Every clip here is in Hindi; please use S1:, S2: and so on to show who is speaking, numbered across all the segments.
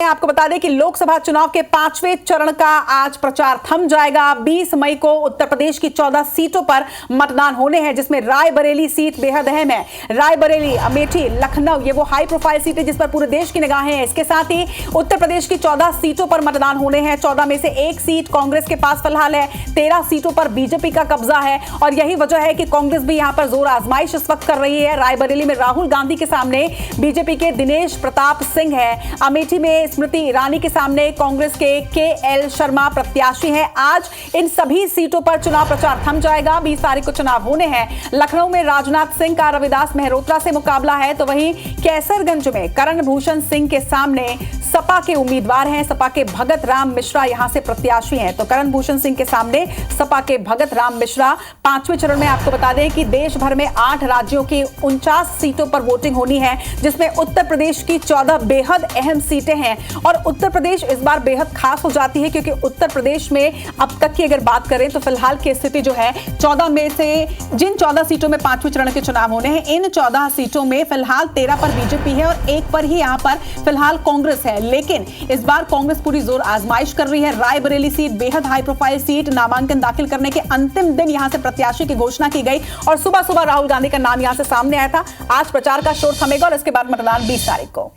S1: आपको बता दें कि लोकसभा चुनाव के 5वें चरण का आज प्रचार थम जाएगा। 20 मई को उत्तर प्रदेश की 14 सीटों पर मतदान होने हैं, जिसमें रायबरेली सीट बेहद अहम है। रायबरेली, अमेठी, लखनऊ, ये वो हाई प्रोफाइल सीटें जिस पर पूरे देश की निगाहें हैं। इसके साथ ही उत्तर प्रदेश की 14 सीटों पर मतदान होने हैं। 14 में से एक सीट कांग्रेस के पास फिलहाल है। 13 सीटों पर बीजेपी का कब्जा है और यही वजह है कि कांग्रेस भी यहां पर जोर आजमाइश इस वक्त कर रही है। रायबरेली में राहुल गांधी के सामने बीजेपी के दिनेश प्रताप सिंह है। अमेठी में स्मृति ईरानी के सामने कांग्रेस के एल शर्मा प्रत्याशी हैं। आज इन सभी सीटों पर चुनाव प्रचार थम जाएगा। 20 तारीख को चुनाव होने हैं। लखनऊ में राजनाथ सिंह का रविदास मेहरोत्रा से मुकाबला है, तो वहीं कैसरगंज में करण भूषण सिंह के सामने सपा के उम्मीदवार हैं। सपा के भगत राम मिश्रा यहां से प्रत्याशी हैं। तो करण भूषण सिंह के सामने सपा के भगत राम मिश्रा। 5वें चरण में आपको बता दें कि देश भर में 8 राज्यों की 49 सीटों पर वोटिंग होनी है, जिसमें उत्तर प्रदेश की 14 बेहद अहम सीटें हैं। और उत्तर प्रदेश इस बार बेहद खास हो जाती है, क्योंकि उत्तर प्रदेश में अब तक की अगर बात करें तो फिलहाल की स्थिति जो है 14 में से जिन 14 सीटों में 5वें चरण के चुनाव होने हैं, इन 14 सीटों में फिलहाल 13 पर बीजेपी है और 1 पर ही यहां पर फिलहाल कांग्रेस है। लेकिन इस बार कांग्रेस पूरी जोर आजमाइश कर रही है। रायबरेली सीट बेहद हाई प्रोफाइल सीट, नामांकन दाखिल करने के अंतिम दिन यहां से प्रत्याशी की घोषणा की गई और सुबह सुबह राहुल गांधी का नाम यहां से सामने आया था। आज प्रचार का शोर थमेगा और इसके बाद मतदान 20 तारीख को।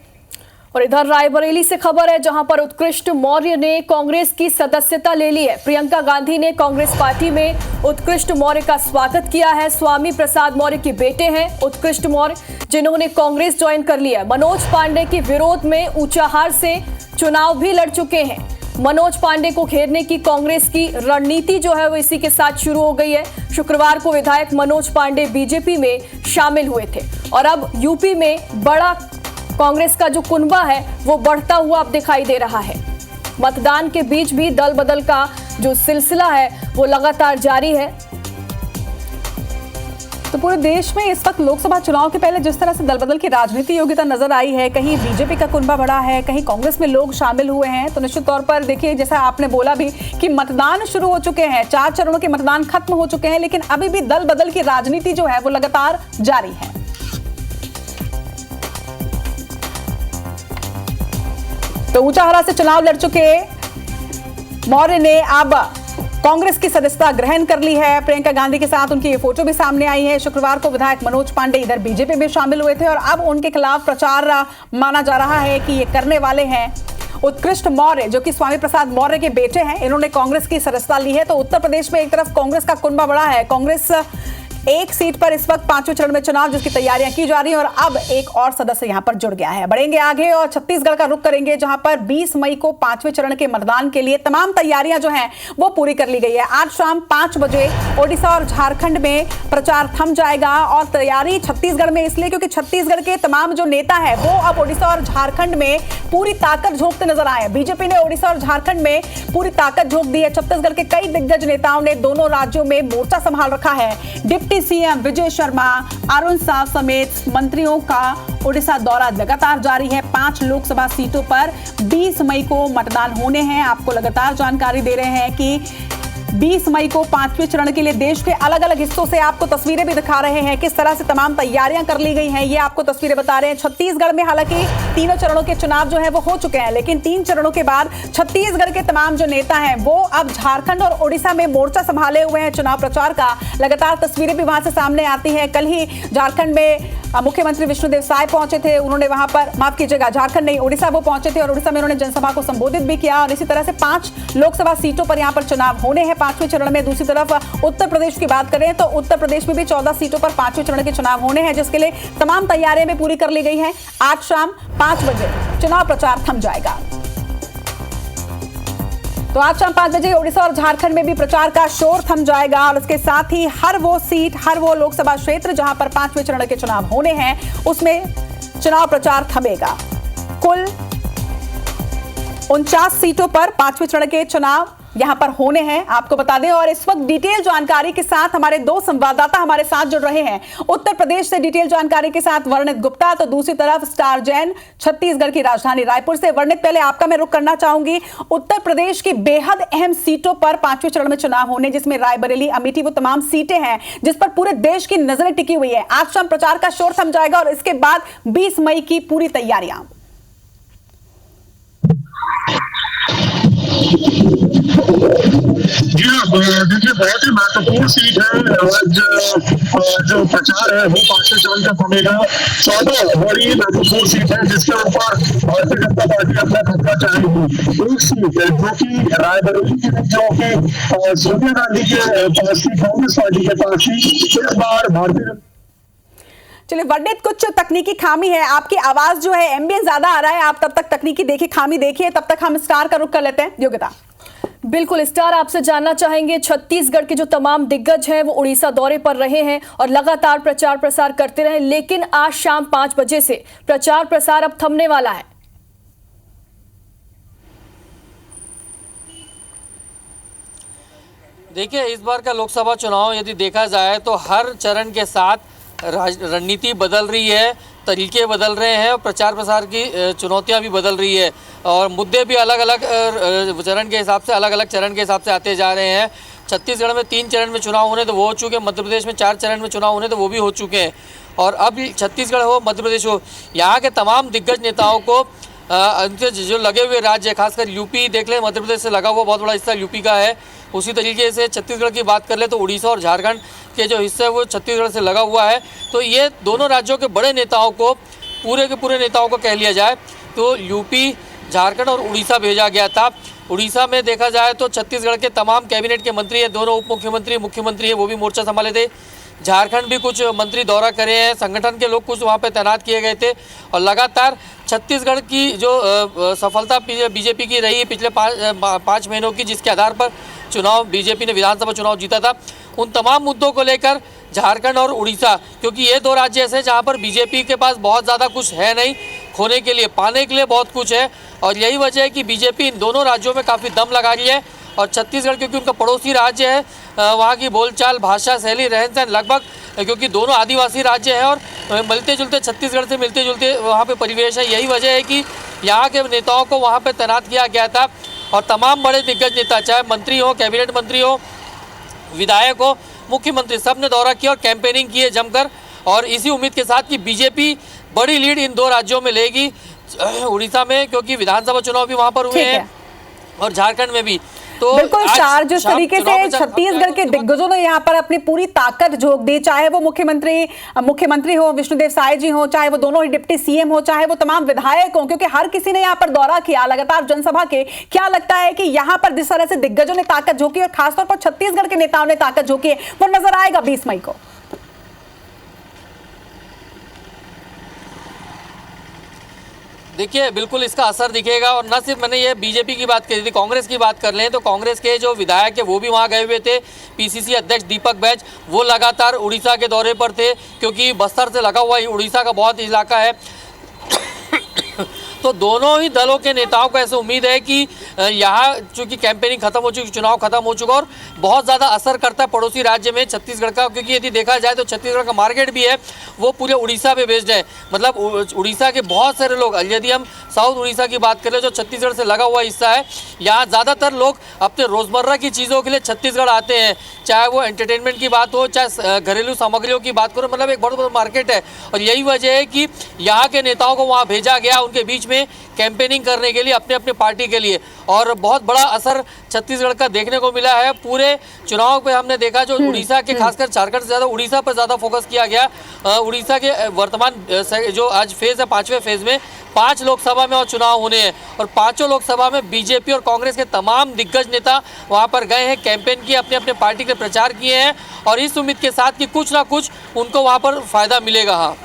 S2: और इधर रायबरेली से खबर है, जहां पर उत्कृष्ट मौर्य ने कांग्रेस की सदस्यता ले ली है। प्रियंका गांधी ने कांग्रेस पार्टी में उत्कृष्ट मौर्य का स्वागत किया है। स्वामी प्रसाद मौर्य के बेटे हैं उत्कृष्ट मौर्य, जिन्होंने कांग्रेस ज्वाइन कर लिया है। मनोज पांडे के विरोध में ऊंचाहार से चुनाव भी लड़ चुके हैं। मनोज पांडे को घेरने की कांग्रेस की रणनीति जो है वो इसी के साथ शुरू हो गई है। शुक्रवार को विधायक मनोज पांडे बीजेपी में शामिल हुए थे और अब यूपी में बड़ा कांग्रेस का जो कुनबा है वो बढ़ता हुआ अब दिखाई दे रहा है। मतदान के बीच भी दल बदल का जो सिलसिला है वो लगातार जारी है।
S1: तो पूरे देश में इस वक्त लोकसभा चुनाव के पहले जिस तरह से दल बदल की राजनीति योग्यता नजर आई है, कहीं बीजेपी का कुनबा बढ़ा है, कहीं कांग्रेस में लोग शामिल हुए हैं, तो निश्चित तौर पर देखिए, जैसा आपने बोला भी कि मतदान शुरू हो चुके हैं, 4 चरणों के मतदान खत्म हो चुके हैं, लेकिन अभी भी दल बदल की राजनीति जो है वो लगातार जारी है। तो ऊंचाहारा से चुनाव लड़ चुके मौर्य ने अब कांग्रेस की सदस्यता ग्रहण कर ली है। प्रियंका गांधी के साथ उनकी ये फोटो भी सामने आई है। शुक्रवार को विधायक मनोज पांडे इधर बीजेपी में शामिल हुए थे और अब उनके खिलाफ प्रचार माना जा रहा है कि ये करने वाले हैं उत्कृष्ट मौर्य, जो कि स्वामी प्रसाद मौर्य के बेटे हैं। इन्होंने कांग्रेस की सदस्यता ली है। तो उत्तर प्रदेश में एक तरफ कांग्रेस का कुनबा बढ़ा है। कांग्रेस एक सीट पर इस वक्त 5वें चरण में चुनाव जिसकी तैयारियां की जा रही हैं और अब एक और सदस्य यहां पर जुड़ गया है। बढ़ेंगे आगे और छत्तीसगढ़ का रुख करेंगे, जहां पर 20 मई को 5वें चरण के मतदान के लिए तमाम तैयारियां जो हैं वो पूरी कर ली गई है। आज शाम 5 बजे ओडिशा और झारखंड में प्रचार थम जाएगा और तैयारी छत्तीसगढ़ में इसलिए क्योंकि छत्तीसगढ़ के तमाम जो नेता है वो अब ओडिशा और झारखंड में पूरी ताकत झोंकते नजर आए। बीजेपी ने ओडिशा और झारखंड में पूरी ताकत झोंक दी है। छत्तीसगढ़ के कई दिग्गज नेताओं ने दोनों राज्यों में मोर्चा संभाल रखा है। डिप्टी सीएम विजय शर्मा, अरुण साव समेत मंत्रियों का ओडिशा दौरा लगातार जारी है। 5 लोकसभा सीटों पर 20 मई को मतदान होने हैं। आपको लगातार जानकारी दे रहे हैं कि 20 मई को 5वें चरण के लिए देश के अलग अलग हिस्सों से आपको तस्वीरें भी दिखा रहे हैं, किस तरह से तमाम तैयारियां कर ली गई हैं, ये आपको तस्वीरें बता रहे हैं। छत्तीसगढ़ में हालांकि तीनों चरणों के चुनाव जो है वो हो चुके हैं, लेकिन 3 चरणों के बाद छत्तीसगढ़ के तमाम जो नेता हैं वो अब झारखंड और ओडिशा में मोर्चा संभाले हुए हैं चुनाव प्रचार का। लगातार तस्वीरें भी वहां से सामने आती हैं। कल ही झारखंड में मुख्यमंत्री विष्णुदेव साय पहुंचे थे। उन्होंने वहां पर, माफ कीजिएगा, झारखंड नहीं, ओडिशा वो पहुंचे थे और ओडिशा में उन्होंने जनसभा को संबोधित भी किया। और इसी तरह से 5 लोकसभा सीटों पर यहां पर चुनाव होने हैं 5वें चरण में। दूसरी तरफ उत्तर प्रदेश की बात करें तो उत्तर प्रदेश में भी 14 सीटों पर 5वें चरण के चुनाव होने हैं, जिसके लिए तमाम तैयारियां भी पूरी कर ली गई हैं। आज शाम 5 बजे चुनाव प्रचार थम जाएगा। तो आज शाम 5 बजे ओडिशा और झारखंड में भी प्रचार का शोर थम जाएगा और इसके साथ ही हर वो सीट, हर वो लोकसभा क्षेत्र जहां पर 5वें चरण के चुनाव होने हैं उसमें चुनाव प्रचार थमेगा। कुल 49 सीटों पर 5वें चरण के चुनाव यहां पर होने हैं, आपको बता दें। और इस वक्त डिटेल जानकारी के साथ हमारे 2 संवाददाता हमारे साथ जुड़ रहे हैं। उत्तर प्रदेश से डिटेल जानकारी के साथ वर्णित गुप्ता, तो दूसरी तरफ स्टार जैन छत्तीसगढ़ की राजधानी रायपुर से। वर्णित, पहले आपका मैं रुख करना चाहूंगी। उत्तर प्रदेश की बेहद अहम सीटों पर 5वें चरण में चुनाव होने, जिसमें रायबरेली, अमेठी वो तमाम सीटें हैं जिस पर पूरे देश की नजरें टिकी हुई है। आज शाम प्रचार का शोर थम जाएगा और इसके बाद 20 मई की पूरी तैयारियां।
S3: जी हाँ, देखिए बहुत ही महत्वपूर्ण सीट है। आज जो प्रचार है वो 5वें चरण का होगा। 14 बड़ी महत्वपूर्ण सीट है जिसके ऊपर भारतीय जनता पार्टी अपना खतरा चाहेगी। एक सीट है जो कि रायबरेली की, जो कि सोनिया गांधी के पास थी, कांग्रेस पार्टी के पास थी। इस बार भारतीय
S1: चलिए वर्णित, कुछ तकनीकी खामी है, आपकी आवाज जो है एम्बियंस ज्यादा आ रहा है, आप तब तक तकनीकी देखिए, खामी देखिए, तब तक हम स्टार का रुख कर लेते हैं। योग्यता
S2: बिल्कुल स्टार, आपसे जानना चाहेंगे छत्तीसगढ़ के जो तमाम दिग्गज हैं वो उड़ीसा दौरे पर रहे हैं और लगातार प्रचार प्रसार करते रहे, लेकिन आज शाम 5 बजे से प्रचार प्रसार अब थमने वाला है।
S4: देखिए, इस बार का लोकसभा चुनाव यदि देखा जाए तो हर चरण के साथ रणनीति बदल रही है, तरीके बदल रहे हैं और प्रचार प्रसार की चुनौतियां भी बदल रही है और मुद्दे भी अलग अलग चरण के हिसाब से, अलग अलग चरण के हिसाब से आते जा रहे हैं। छत्तीसगढ़ में 3 चरण में चुनाव होने तो वो हो चुके हैं, मध्य प्रदेश में 4 चरण में चुनाव होने तो वो भी हो चुके हैं और अब छत्तीसगढ़ हो, मध्य प्रदेश हो, यहाँ के तमाम दिग्गज नेताओं को उनके जो लगे हुए राज्य, खासकर यूपी देख लें, मध्य प्रदेश से लगा हुआ बहुत बड़ा हिस्सा यूपी का है। उसी तरीके से छत्तीसगढ़ की बात कर ले तो उड़ीसा और झारखंड के जो हिस्से है वो छत्तीसगढ़ से लगा हुआ है। तो ये दोनों राज्यों के बड़े नेताओं को, पूरे के पूरे नेताओं को कह लिया जाए तो यूपी, झारखंड और उड़ीसा भेजा गया था। उड़ीसा में देखा जाए तो छत्तीसगढ़ के तमाम कैबिनेट के मंत्री हैं, दोनों उप मुख्यमंत्री, मुख्यमंत्री है वो भी मोर्चा संभाले थे। झारखंड भी कुछ मंत्री दौरा करे हैं, संगठन के लोग कुछ वहाँ पे तैनात किए गए थे और लगातार छत्तीसगढ़ की जो सफलता बीजेपी की रही पिछले 5 महीनों की, जिसके आधार पर चुनाव बीजेपी ने विधानसभा चुनाव जीता था, उन तमाम मुद्दों को लेकर झारखंड और उड़ीसा, क्योंकि ये 2 राज्य ऐसे जहाँ पर बीजेपी के पास बहुत ज़्यादा कुछ है नहीं, खोने के लिए, पाने के लिए बहुत कुछ है और यही वजह है कि बीजेपी इन दोनों राज्यों में काफ़ी दम लगा रही है। और छत्तीसगढ़ क्योंकि उनका पड़ोसी राज्य है, वहाँ की बोलचाल, भाषा, शैली, रहन सहन लगभग, क्योंकि दोनों आदिवासी राज्य हैं और मिलते जुलते, छत्तीसगढ़ से मिलते जुलते वहाँ पे परिवेश है। यही वजह है कि यहाँ के नेताओं को वहाँ पे तैनात किया गया था और तमाम बड़े दिग्गज नेता, चाहे मंत्री हो, कैबिनेट मंत्री हो, विधायक हो, मुख्यमंत्री, सब ने दौरा किया और कैंपेनिंग की है जमकर और इसी उम्मीद के साथ कि बीजेपी बड़ी लीड इन 2 राज्यों में लेगी, उड़ीसा में क्योंकि विधानसभा चुनाव भी वहाँ पर हुए हैं और झारखंड में भी। तो
S1: बिल्कुल स्टार, जिस तरीके से छत्तीसगढ़ के दिग्गजों ने यहाँ पर अपनी पूरी ताकत झोंक दी, चाहे वो मुख्यमंत्री हो विष्णुदेव साय जी हो, चाहे वो दोनों ही डिप्टी सीएम हो, चाहे वो तमाम विधायक हो, क्योंकि हर किसी ने यहाँ पर दौरा किया लगातार जनसभा के। क्या लगता है कि यहाँ पर जिस तरह से दिग्गजों ने ताकत झोंकी और खासतौर पर छत्तीसगढ़ के नेताओं ने ताकत झोंकी है, वो नजर आएगा 20 मई को?
S4: देखिए, बिल्कुल इसका असर दिखेगा और न सिर्फ, मैंने ये बीजेपी की बात करी थी, कांग्रेस की बात कर लें तो कांग्रेस के जो विधायक है वो भी वहाँ गए हुए थे। पीसीसी अध्यक्ष दीपक बैज वो लगातार उड़ीसा के दौरे पर थे क्योंकि बस्तर से लगा हुआ उड़ीसा का बहुत इलाका है। तो दोनों ही दलों के नेताओं को ऐसे उम्मीद है कि यहाँ चूँकि कैंपेनिंग खत्म हो चुकी, चुनाव खत्म हो चुका और बहुत ज़्यादा असर करता है पड़ोसी राज्य में छत्तीसगढ़ का, क्योंकि यदि देखा जाए तो छत्तीसगढ़ का मार्केट भी है वो पूरे उड़ीसा पे बेस्ड है। मतलब उड़ीसा के बहुत सारे लोग, यदि हम साउथ उड़ीसा की बात करें जो छत्तीसगढ़ से लगा हुआ हिस्सा है, यहाँ ज़्यादातर लोग अपने रोज़मर्रा की चीज़ों के लिए छत्तीसगढ़ आते हैं, चाहे वो एंटरटेनमेंट की बात हो, चाहे घरेलू सामग्रियों की बात करो, मतलब एक बहुत बड़ा मार्केट है। और यही वजह है कि यहाँ के नेताओं को वहाँ भेजा गया उनके बीच में कैंपेनिंग करने के लिए, अपने अपने पार्टी के लिए, और बहुत बड़ा असर छत्तीसगढ़ का देखने को मिला है। पूरे चुनाव पे हमने देखा जो उड़ीसा के, खासकर झारखंड से ज़्यादा उड़ीसा पर ज़्यादा फोकस किया गया। उड़ीसा के वर्तमान जो आज फेज़ है, 5वें फेज़ में 5 लोकसभा में और चुनाव होने हैं और 5 लोकसभा में बीजेपी और कांग्रेस के तमाम दिग्गज नेता वहां पर गए हैं, कैंपेन किए, अपने अपने पार्टी के प्रचार किए हैं और इस उम्मीद के साथ कि कुछ ना कुछ उनको वहां पर फायदा मिलेगा। हाँ,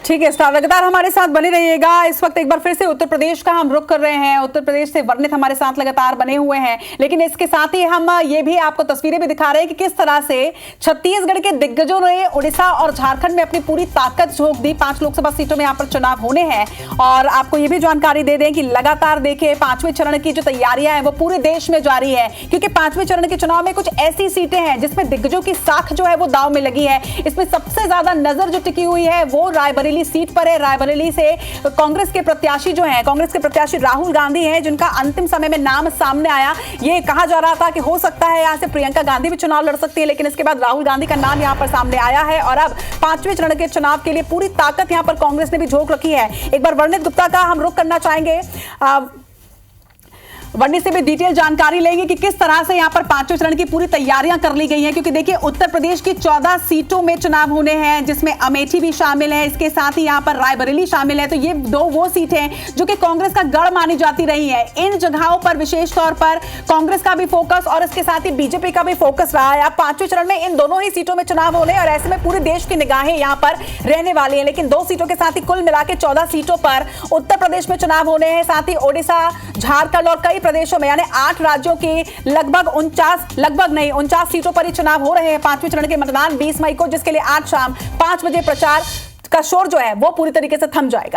S1: ठीक है स्टार, लगातार हमारे साथ बने रहिएगा। इस वक्त एक बार फिर से उत्तर प्रदेश का हम रुख कर रहे हैं। उत्तर प्रदेश से वर्णित हमारे साथ लगातार बने हुए हैं, लेकिन इसके साथ ही हम ये भी आपको तस्वीरें भी दिखा रहे हैं कि किस तरह से छत्तीसगढ़ के दिग्गजों ने उड़ीसा और झारखंड में अपनी पूरी ताकत झोंक दी। 5 लोकसभा सीटों में यहाँ पर चुनाव होने हैं और आपको ये भी जानकारी दे दें कि लगातार देखिए 5वें चरण की जो तैयारियां हैं वो पूरे देश में जारी है, क्योंकि 5वें चरण के चुनाव में कुछ ऐसी सीटें हैं जिसमें दिग्गजों की साख जो है वो दांव में लगी है। इसमें सबसे ज्यादा नजर जो टिकी हुई है वो रायबरेली सीट पर है। रायबरेली से कांग्रेस के प्रत्याशी जो हैं, कांग्रेस के प्रत्याशी राहुल गांधी हैं, जिनका अंतिम समय में नाम सामने आया। ये कहा जा रहा था कि हो सकता है यहां से प्रियंका गांधी भी चुनाव लड़ सकती है, लेकिन इसके बाद राहुल गांधी का नाम यहां पर सामने आया है और अब 5वें चरण के चुनाव के लिए पूरी ताकत यहां पर कांग्रेस ने भी झोंक रखी है। एक बार वर्णित गुप्ता का हम रुख करना चाहेंगे। वन्नी से भी डिटेल जानकारी लेंगे कि किस तरह से यहाँ पर पांचवें चरण की पूरी तैयारियां कर ली गई हैं, क्योंकि देखिए उत्तर प्रदेश की 14 सीटों में चुनाव होने हैं, जिसमें अमेठी भी शामिल है, इसके साथ ही यहाँ पर रायबरेली शामिल है। तो ये दो वो सीटें हैं जो कि कांग्रेस का गढ़ मानी जाती रही है। इन जगहों पर विशेष तौर पर कांग्रेस का भी फोकस और इसके साथ ही बीजेपी का भी फोकस रहा है। अब पांचवें चरण में इन दोनों ही सीटों में चुनाव होने और ऐसे में पूरे देश की निगाहें यहाँ पर रहने वाली है। लेकिन 2 सीटों के साथ ही कुल मिला के 14 सीटों पर उत्तर प्रदेश में चुनाव होने हैं, साथ ही ओडिशा, झारखंड और कई प्रदेशों में यानी 8 राज्यों की लगभग 49 सीटों पर ही चुनाव हो रहे हैं। पांचवें चरण के मतदान 20 मई को, जिसके लिए आज शाम 5 बजे प्रचार का शोर जो है वो पूरी तरीके से थम जाएगा।